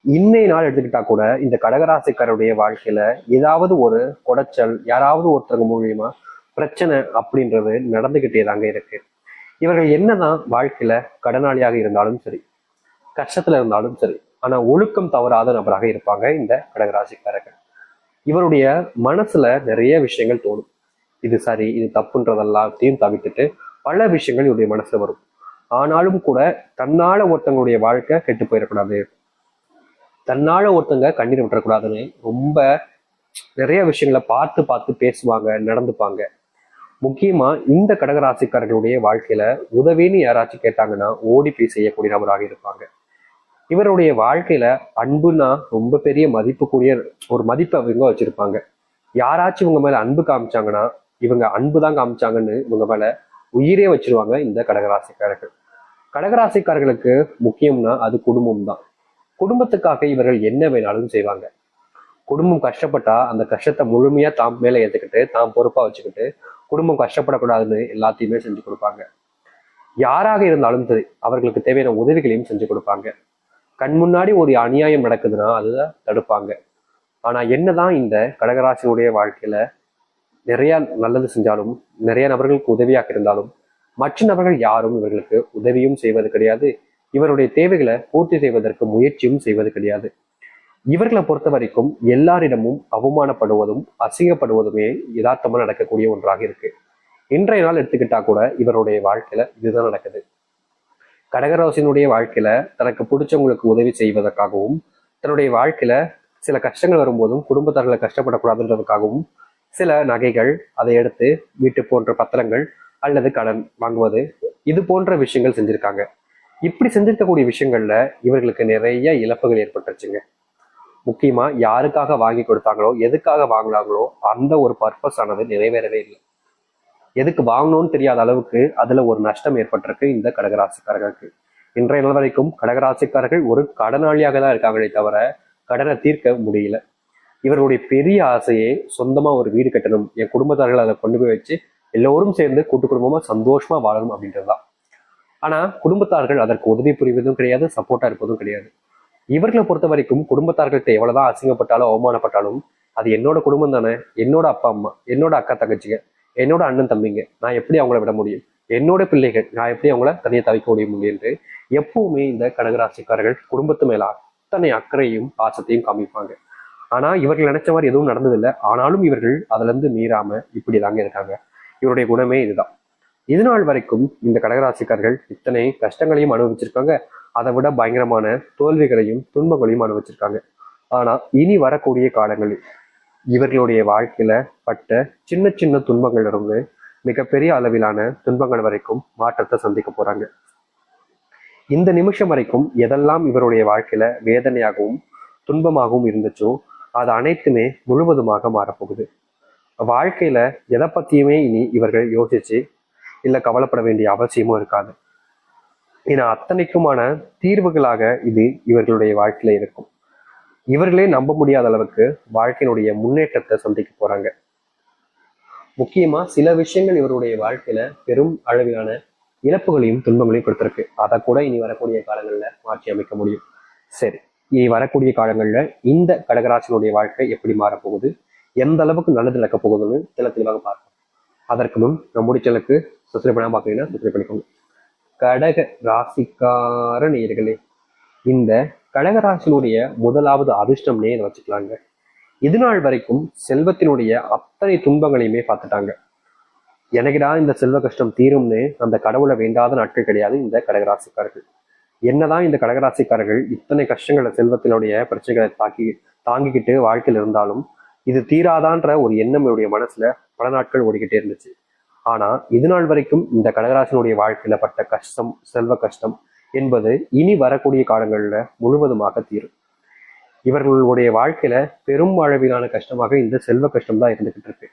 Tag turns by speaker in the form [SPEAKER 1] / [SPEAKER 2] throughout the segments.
[SPEAKER 1] இன்னைய நாள் எடுத்துக்கிட்டா கூட இந்த கடகராசிக்காரருடைய வாழ்க்கையில ஏதாவது ஒரு குடைச்சல், யாராவது ஒருத்தவங்க மூலியமா பிரச்சனை அப்படின்றது நடந்துகிட்டே தாங்க இருக்கு. இவர்கள் என்னதான் வாழ்க்கையில கடனாளியாக இருந்தாலும் சரி, கஷ்டத்துல இருந்தாலும் சரி, ஆனா ஒழுக்கம் தவறாத நபராக இருப்பாங்க இந்த கடகராசிக்காரர்கள். இவருடைய மனசுல நிறைய விஷயங்கள் தோணும். இது சரி, இது தப்புன்றதெல்லாத்தையும் தவிர்த்துட்டு பல விஷயங்கள் இவருடைய மனசுல வரும். ஆனாலும் கூட தன்னால ஒருத்தவங்களுடைய வாழ்க்கை கெட்டு போயிடக்கூடாது, தன்னால ஒருத்தங்க கண்ணீர் விட்டுறக்கூடாதுன்னு ரொம்ப நிறைய விஷயங்களை பார்த்து பார்த்து பேசுவாங்க, நடந்துப்பாங்க. முக்கியமா இந்த கடகராசிக்காரர்களுடைய வாழ்க்கையில உதவின்னு யாராச்சும் கேட்டாங்கன்னா ஓடி போய் செய்யக்கூடிய நபராக இருப்பாங்க. இவருடைய வாழ்க்கையில அன்புனா ரொம்ப பெரிய மதிப்புக்குரிய ஒரு மதிப்பை அவங்க வச்சிருப்பாங்க. யாராச்சும் இவங்க மேல அன்பு காமிச்சாங்கன்னா இவங்க அன்பு தான் காமிச்சாங்கன்னு இவங்க மேல உயிரே வச்சிருவாங்க இந்த கடகராசிக்காரர்கள். கடகராசிக்காரர்களுக்கு முக்கியம்னா அது குடும்பம் தான். குடும்பத்துக்காக இவர்கள் என்ன வேணாலும் செய்வாங்க. குடும்பம் கஷ்டப்பட்டா அந்த கஷ்டத்தை முழுமையா தாம் மேல ஏத்துக்கிட்டு தாம் பொறுப்பா வச்சுக்கிட்டு குடும்பம் கஷ்டப்படக்கூடாதுன்னு எல்லாத்தையுமே செஞ்சு கொடுப்பாங்க. யாராக இருந்தாலும் சரி அவர்களுக்கு தேவையான உதவிகளையும் செஞ்சு கொடுப்பாங்க. கண் முன்னாடி ஒரு அநியாயம் நடக்குதுன்னா அதை தடுப்பாங்க. ஆனா என்னதான் இந்த கடகராசியுடைய வாழ்க்கையில நிறைய நல்லது செஞ்சாலும், நிறைய நபர்களுக்கு உதவியாக இருந்தாலும், மற்ற நபர்கள் யாரும் இவர்களுக்கு உதவியும் செய்வது கிடையாது. இவருடைய தேவைகளை பூர்த்தி செய்வதற்கு முயற்சியும் செய்வது கிடையாது. இவர்களை பொறுத்த வரைக்கும் எல்லாரிடமும் அவமானப்படுவதும் அசிங்கப்படுவதுமே யதார்த்தமா நடக்கக்கூடிய ஒன்றாக இருக்கு. இன்றைய நாள் எடுத்துக்கிட்டா கூட இவருடைய வாழ்க்கையில இதுதான் நடக்குது. கடகராசினுடைய வாழ்க்கையில தனக்கு பிடிச்சவங்களுக்கு உதவி செய்வதற்காகவும், தன்னுடைய வாழ்க்கையில சில கஷ்டங்கள் வரும்போதும் குடும்பத்தார்களை கஷ்டப்படக்கூடாதுன்றதுக்காகவும் சில நகைகள், அதை எடுத்து வீட்டு போன்ற பத்திரங்கள் அல்லது கடன் வாங்குவது, இது போன்ற விஷயங்கள் செஞ்சிருக்காங்க. இப்படி செஞ்சிருக்கக்கூடிய விஷயங்கள்ல இவர்களுக்கு நிறைய இழப்புகள் ஏற்பட்டுருச்சுங்க. முக்கியமா யாருக்காக வாங்கி கொடுத்தாங்களோ, எதுக்காக வாங்கினாங்களோ அந்த ஒரு பர்பஸ் ஆனது நிறைவேறவே இல்லை. எதுக்கு வாங்கணும்னு தெரியாத அளவுக்கு அதுல ஒரு நஷ்டம் ஏற்பட்டிருக்கு இந்த கடகராசிக்காரர்களுக்கு. இன்றைய நாள் வரைக்கும் கடகராசிக்காரர்கள் ஒரு கடனாளியாக தான் இருக்காங்களே தவிர கடனை தீர்க்க முடியல. இவர்களுடைய பெரிய ஆசையே சொந்தமா ஒரு வீடு கட்டணும், என் குடும்பத்தார்கள் அதை கொண்டு போய் வச்சு எல்லோரும் சேர்ந்து கூட்டு குடும்பமா சந்தோஷமா வாழணும் அப்படின்றதுதான். ஆனா குடும்பத்தார்கள் அதற்கு உதவி புரிவதும் கிடையாது, சப்போர்ட்டா இருப்பதும் கிடையாது. இவர்களை பொறுத்த வரைக்கும் குடும்பத்தார்கள்ட்ட எவ்வளவுதான் அசிங்கப்பட்டாலும் அவமானப்பட்டாலும் அது என்னோட குடும்பம் தானே, என்னோட அப்பா அம்மா, என்னோட அக்கா தங்கச்சிங்க, என்னோட அண்ணன் தம்பிங்க, நான் எப்படி அவங்கள விட முடியும், என்னோட பிள்ளைகள், நான் எப்படி அவங்கள தனியை தவிக்க முடியும் என்று எப்பவுமே இந்த கடகராசிக்காரர்கள் குடும்பத்து மேல அத்தனை அக்கறையும் பாசத்தையும் காமிப்பாங்க. ஆனா இவர்கள் நினைச்ச மாதிரி எதுவும் நடந்ததில்லை. ஆனாலும் இவர்கள் அதுல இருந்து மீறாம இப்படிதாங்க இருக்காங்க. இவருடைய குணமே இதுதான். இது நாள் வரைக்கும் இந்த கடகராசிக்காரர்கள் இத்தனை கஷ்டங்களையும் அனுபவிச்சிருக்காங்க. அதை விட பயங்கரமான தோல்விகளையும் துன்பங்களையும் அனுபவிச்சிருக்காங்க. ஆனா இனி வரக்கூடிய காலங்களில் இவர்களுடைய வாழ்க்கையில பட்ட சின்ன சின்ன துன்பங்கள் இருந்து மிகப்பெரிய அளவிலான துன்பங்கள் வரைக்கும் மாற்றத்தை சந்திக்க போறாங்க. இந்த நிமிஷம் வரைக்கும் எதெல்லாம் இவருடைய வாழ்க்கையில வேதனையாகவும் துன்பமாகவும் இருந்துச்சோ அது அனைத்துமே முழுவதுமாக மாறப்போகுது. வாழ்க்கையில எதை பத்தியுமே இனி இவர்கள் யோசிச்சு இல்ல கவலைப்பட வேண்டிய அவசியமும் இருக்காது. ஏன்னா அத்தனைக்குமான தீர்வுகளாக இது இவர்களுடைய வாழ்க்கையில இருக்கும். இவர்களே நம்ப முடியாத அளவுக்கு வாழ்க்கையினுடைய முன்னேற்றத்தை சந்திக்க போறாங்க. முக்கியமா சில விஷயங்கள் இவருடைய வாழ்க்கையில பெரும் அளவிலான இழப்புகளையும் துன்பங்களையும் கொடுத்திருக்கு. அதை கூட இனி வரக்கூடிய காலங்கள்ல மாற்றி அமைக்க முடியும். சரி, இனி வரக்கூடிய காலங்கள்ல இந்த கடகராசினுடைய வாழ்க்கை எப்படி மாறப்போகுது, எந்த அளவுக்கு நல்லது நடக்க போகுதுன்னு தெளிவாக பார்ப்போம். அதற்கு முன் நம்முடைய சேனலுக்கு சப்ஸ்கிரைப் பண்ணாம பார்க்குறீங்கன்னா சப்ஸ்கிரைப் பண்ணிக்கோங்க. கடக ராசிக்கார நேயர்களே, இந்த கடகராசினுடைய முதலாவது அதிர்ஷ்டம்னே இதை வச்சுக்கலாங்க. இது நாள் வரைக்கும் செல்வத்தினுடைய அத்தனை துன்பங்களையுமே பார்த்துட்டாங்க. எனக்குடா இந்த செல்வ கஷ்டம் தீரும்னு அந்த கடவுளை வேண்டாத நாட்கள் கிடையாது இந்த கடகராசிக்காரர்கள். என்னதான் இந்த கடகராசிக்காரர்கள் இத்தனை கஷ்டங்களை செல்வத்தினுடைய பிரச்சனைகளை தாங்கிக்கிட்டு வாழ்க்கையில் இருந்தாலும் இது தீராதான்ற ஒரு எண்ணம் என்னுடைய மனசுல பல நாட்கள் ஓடிக்கிட்டே இருந்துச்சு. ஆனா இது நாள் வரைக்கும் இந்த கடகராசினுடைய வாழ்க்கையில பட்ட கஷ்டம், செல்வ கஷ்டம் என்பது இனி வரக்கூடிய காலங்கள்ல முழுவதுமாக தீரும். இவர்களுடைய வாழ்க்கையில பெரும் அளவிலான கஷ்டமாக இந்த செல்வ கஷ்டம் தான் இருந்துகிட்டு இருக்கு.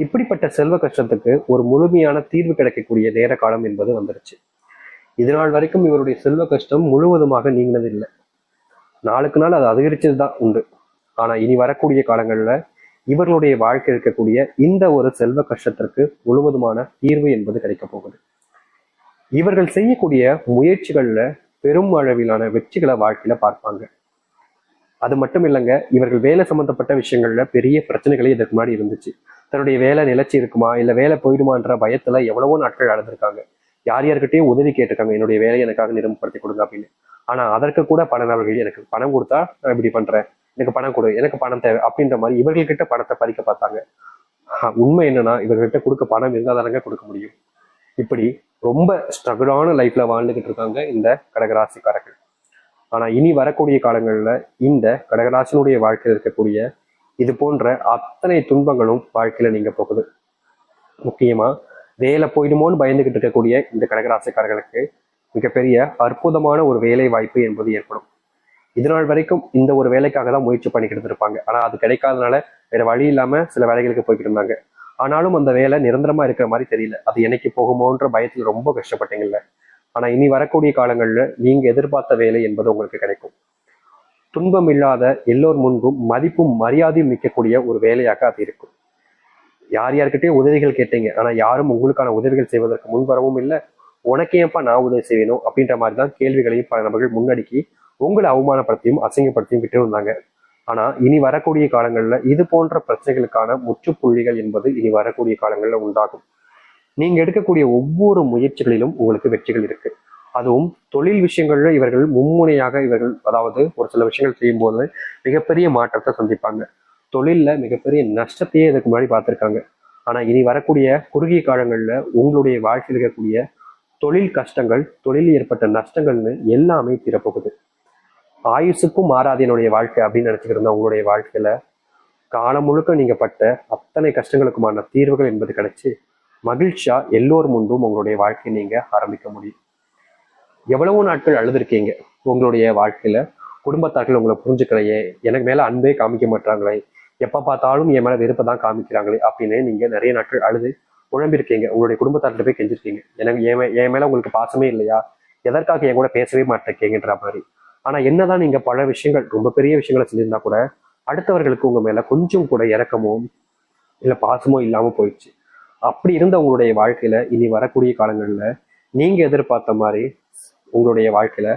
[SPEAKER 1] இப்படிப்பட்ட செல்வ கஷ்டத்துக்கு ஒரு முழுமையான தீர்வு கிடைக்கக்கூடிய நேர காலம் என்பது வந்துருச்சு. இது நாள் வரைக்கும் இவருடைய செல்வ கஷ்டம் முழுவதுமாக நீங்கினது இல்லை. நாளுக்கு நாள் அது அதிகரிச்சதுதான் உண்டு. ஆனா இனி வரக்கூடிய காலங்கள்ல இவர்களுடைய வாழ்க்கை இருக்கக்கூடிய இந்த ஒரு செல்வ கஷ்டத்திற்கு முழுவதுமான தீர்வு என்பது கிடைக்க போகுது. இவர்கள் செய்யக்கூடிய முயற்சிகள்ல பெரும் அளவிலான வெற்றிகளை வாழ்க்கையில பார்ப்பாங்க. அது மட்டும் இல்லைங்க, இவர்கள் வேலை சம்பந்தப்பட்ட விஷயங்கள்ல பெரிய பிரச்சனைகளே இதற்கு முன்னாடி இருந்துச்சு. தன்னுடைய வேலை நிலைச்சி இருக்குமா இல்ல வேலை போயிடுமான்ற பயத்துல எவ்வளவோ நாட்கள் அழுதுருக்காங்க. யார் யார்கிட்டயும் உதவி கேட்டிருக்காங்க, என்னுடைய வேலையை எனக்காக நிரம்பப்படுத்தி கொடுங்க அப்படின்னு. ஆனா அதற்கு கூட பல நபர்கள் எனக்கு பணம் கொடுத்தா நான் இப்படி பண்றேன், எனக்கு பணம் கொடு, எனக்கு பணம் தேவை அப்படின்ற மாதிரி இவர்கள்கிட்ட பணத்தை பறிக்க பார்த்தாங்க. உண்மை என்னன்னா, இவர்கிட்ட கொடுக்க பணம் இருந்தால் தானங்க கொடுக்க முடியும். இப்படி ரொம்ப ஸ்ட்ரகிளான லைஃப்ல வாழ்ந்துகிட்டு இருக்காங்க இந்த கடகராசிக்காரர்கள். ஆனா இனி வரக்கூடிய காலங்கள்ல இந்த கடகராசினுடைய வாழ்க்கையில் இருக்கக்கூடிய இது போன்ற அத்தனை துன்பங்களும் வாழ்க்கையில நீங்க போகுது. முக்கியமா வேலை போயிடுமோன்னு பயந்துகிட்டு இருக்கக்கூடிய இந்த கடகராசிக்காரர்களுக்கு மிகப்பெரிய அற்புதமான ஒரு வேலை வாய்ப்பு என்பது ஏற்படும். இதனால் வரைக்கும் இந்த ஒரு வேலைக்காக தான் முயற்சி பண்ணிக்கிட்டு இருப்பாங்க. ஆனா அது கிடைக்காதனால வேற வழி இல்லாம சில வேலைகளுக்கு போய்கிட்டு இருந்தாங்க. ஆனாலும் அந்த வேலை நிரந்தரமா இருக்கிற மாதிரி தெரியல. அது என்னைக்கு போகுமோன்ற பயத்துல ரொம்ப கஷ்டப்பட்டீங்கல்ல. ஆனா இனி வரக்கூடிய காலங்கள்ல நீங்க எதிர்பார்த்த வேலை என்பது உங்களுக்கு கிடைக்கும். துன்பம் இல்லாத எல்லோர் முன்பும் மதிப்பும் மரியாதையும் மிக்கக்கூடிய ஒரு வேலையாக அது இருக்கும். யார் யார்கிட்டயும் உதவிகள் கேட்டீங்க, ஆனா யாரும் உங்களுக்கான உதவிகள் செய்வதற்கு முன்வரவும் இல்லை. உனக்கு ஏன்பா நான் உதவி செய்யணும் அப்படின்ற மாதிரி தான் கேள்விகளையும் பல நபர்கள் முன்னடிக்கி உங்களை அவமானப்படுத்தியும் அசிங்கப்படுத்தியும் விட்டு இருந்தாங்க. ஆனா இனி வரக்கூடிய காலங்கள்ல இது போன்ற பிரச்சனைகளுக்கான முற்றுப்புள்ளிகள் என்பது இனி வரக்கூடிய காலங்கள்ல உண்டாகும். நீங்க எடுக்கக்கூடிய ஒவ்வொரு முயற்சிகளிலும் உங்களுக்கு வெற்றிகள் இருக்கு. அதுவும் தொழில் விஷயங்கள்ல இவர்கள் மும்முனையாக இவர்கள் அதாவது ஒரு சில விஷயங்கள் செய்யும் போது மிகப்பெரிய மாற்றத்தை சந்திப்பாங்க. தொழில்ல மிகப்பெரிய நஷ்டத்தையே இதுக்கு முன்னாடி பார்த்திருக்காங்க. ஆனா இனி வரக்கூடிய குறுகிய காலங்கள்ல உங்களுடைய வாழ்க்கையில் இருக்கக்கூடிய தொழில் கஷ்டங்கள், தொழிலில் ஏற்பட்ட நஷ்டங்கள்னு எல்லாமே தீரப்போகுது. ஆயுசுக்கும் மாறாது என்னுடைய வாழ்க்கை அப்படின்னு நினைச்சுக்கிட்டு இருந்தா உங்களுடைய வாழ்க்கையில காலம் முழுக்க நீங்க பட்ட அத்தனை கஷ்டங்களுக்குமான தீர்வுகள் என்பது கிடைச்சு மகிழ்ச்சியா எல்லோர் முன்பும் உங்களுடைய வாழ்க்கையை நீங்க ஆரம்பிக்க முடியும். எவ்வளவோ நாட்கள் அழுதுருக்கீங்க உங்களுடைய வாழ்க்கையில. குடும்பத்தார்கள் உங்களை புரிஞ்சுக்கலையே, எனக்கு மேல அன்பே காமிக்க மாட்டாங்களே, எப்ப பார்த்தாலும் என் மேல வெறுப்பை தான் காமிக்கிறாங்களே அப்படின்னு நீங்க நிறைய நாட்கள் அழுது குழம்பிருக்கீங்க. உங்களுடைய குடும்பத்தார்கிட்ட போய் கெஞ்சிருக்கீங்க, எனக்கு என் மேல உங்களுக்கு பாசமே இல்லையா, எதற்காக என் கூட பேசவே மாட்டேங்கன்ற மாதிரி. ஆனா என்னதான் நீங்க பல விஷயங்கள் ரொம்ப பெரிய விஷயங்களை செஞ்சிருந்தா கூட அடுத்தவர்களுக்கு உங்க மேல கொஞ்சம் கூட இறக்கமோ இல்ல பாசமோ இல்லாம போயிடுச்சு. அப்படி இருந்த உங்களுடைய வாழ்க்கையில இனி வரக்கூடிய காலங்கள்ல நீங்க எதிர்பார்த்த மாதிரி உங்களுடைய வாழ்க்கையில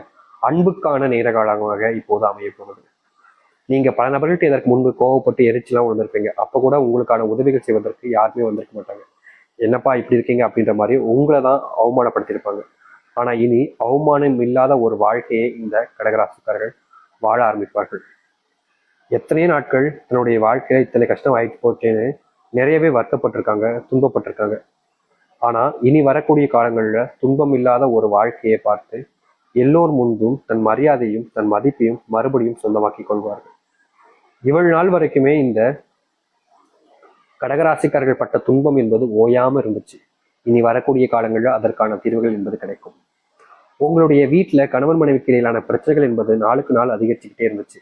[SPEAKER 1] அன்புக்கான நேர காலமாக இப்போது அமைய போகுது. நீங்க பல நபர்கள்ட்ட இதற்கு முன்பு கோவப்பட்டு எரிச்சலாம் வந்திருப்பீங்க. அப்ப கூட உங்களுக்கான உதவிகள் செய்வதற்கு யாருமே வந்திருக்க மாட்டாங்க. என்னப்பா இப்படி இருக்கீங்க அப்படின்ற மாதிரி உங்களை தான் அவமானப்படுத்தியிருப்பாங்க. ஆனா இனி அவமானம் இல்லாத ஒரு வாழ்க்கையை இந்த கடகராசிக்காரர்கள் வாழ ஆரம்பிப்பார்கள். எத்தனையோ நாட்கள் தன்னுடைய வாழ்க்கையில இத்தனை கஷ்டம் ஆயிட்டு போச்சேன்னு நிறையவே வருத்தப்பட்டிருக்காங்க, துன்பப்பட்டிருக்காங்க. ஆனா இனி வரக்கூடிய காலங்கள்ல துன்பம் இல்லாத ஒரு வாழ்க்கையை பார்த்து எல்லோர் முன்பும் தன் மரியாதையும் தன் மதிப்பையும் மறுபடியும் சொந்தமாக்கி கொள்வார்கள். இவள் நாள் வரைக்குமே இந்த கடகராசிக்காரர்கள் பட்ட துன்பம் என்பது ஓயாம இருந்துச்சு. இனி வரக்கூடிய காலங்கள்ல அதற்கான தீர்வுகள் என்பது கிடைக்கும். உங்களுடைய வீட்டுல கணவன் மனைவிக்கு இடையிலான பிரச்சனைகள் என்பது நாளுக்கு நாள் அதிகரிச்சுக்கிட்டே இருந்துச்சு.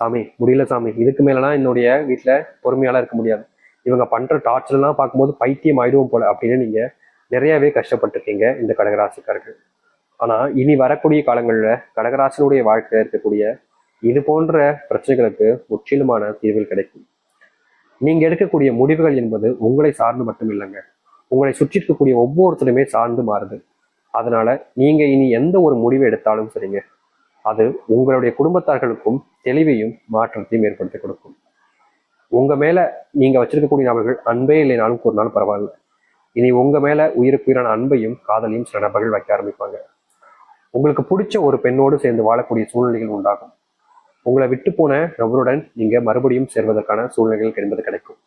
[SPEAKER 1] சாமி முடியல சாமி, இதுக்கு மேலலாம் என்னுடைய வீட்டுல பொறுமையால இருக்க முடியாது, இவங்க பண்ற டார்ச்சர் எல்லாம் பார்க்கும்போது பைத்தியம் ஆயிடுவோம் போல அப்படின்னு நீங்க நிறையவே கஷ்டப்பட்டிருக்கீங்க இந்த கடகராசிக்காரர்கள். ஆனா இனி வரக்கூடிய காலங்கள்ல கடகராசினுடைய வாழ்க்கையில இருக்கக்கூடிய இது போன்ற பிரச்சனைகளுக்கு முற்றிலுமான தீர்வுகள் கிடைக்கும். நீங்க எடுக்கக்கூடிய முடிவுகள் என்பது உங்களை சார்ந்து மட்டும் இல்லைங்க, உங்களை சுற்றி இருக்கக்கூடிய ஒவ்வொருத்தருமே சார்ந்து மாறுது. அதனால நீங்க இனி எந்த ஒரு முடிவை எடுத்தாலும் சரிங்க, அது உங்களுடைய குடும்பத்தார்களுக்கும் தெளிவையும் மாற்றத்தையும் ஏற்படுத்தி கொடுக்கும். உங்க மேல நீங்க வச்சிருக்கக்கூடிய நபர்கள் அன்பே இல்லைனாலும் ஒரு நாள் பரவாயில்ல, இனி உங்க மேல உயிருக்கு உயிரான அன்பையும் காதலையும் சில நபர்கள் வைக்க ஆரம்பிப்பாங்க. உங்களுக்கு பிடிச்ச ஒரு பெண்ணோடு சேர்ந்து வாழக்கூடிய சூழ்நிலைகள் உண்டாகும். உங்களை விட்டு போன நபருடன் நீங்க மறுபடியும் சேர்வதற்கான சூழ்நிலைகள் என்பது கிடைக்கும்.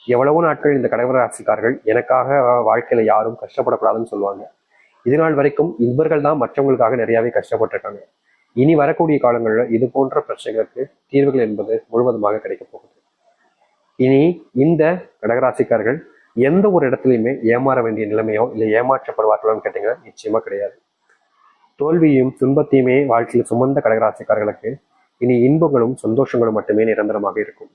[SPEAKER 1] எவ்வளவோ நாட்கள் இந்த கடகராசிக்காரர்கள் எனக்காக வாழ்க்கையில யாரும் கஷ்டப்படக்கூடாதுன்னு சொல்லுவாங்க. இதனால் வரைக்கும் இவர்கள் தான் மற்றவங்களுக்காக நிறையவே கஷ்டப்பட்டிருக்காங்க. இனி வரக்கூடிய காலங்களில் இது போன்ற பிரச்சனைகளுக்கு தீர்வுகள் என்பது முழுவதுமாக கிடைக்க போகுது. இனி இந்த கடகராசிக்காரர்கள் எந்த ஒரு இடத்துலையுமே ஏமாற வேண்டிய நிலைமையோ இல்லை ஏமாற்றப்படுவார்களோன்னு கேட்டீங்கன்னா நிச்சயமா கிடையாது. தோல்வியும் துன்பத்தையுமே வாழ்க்கையில் சுமந்த கடகராசிக்காரர்களுக்கு இனி இன்பங்களும் சந்தோஷங்களும் மட்டுமே நிரந்தரமாக இருக்கும்.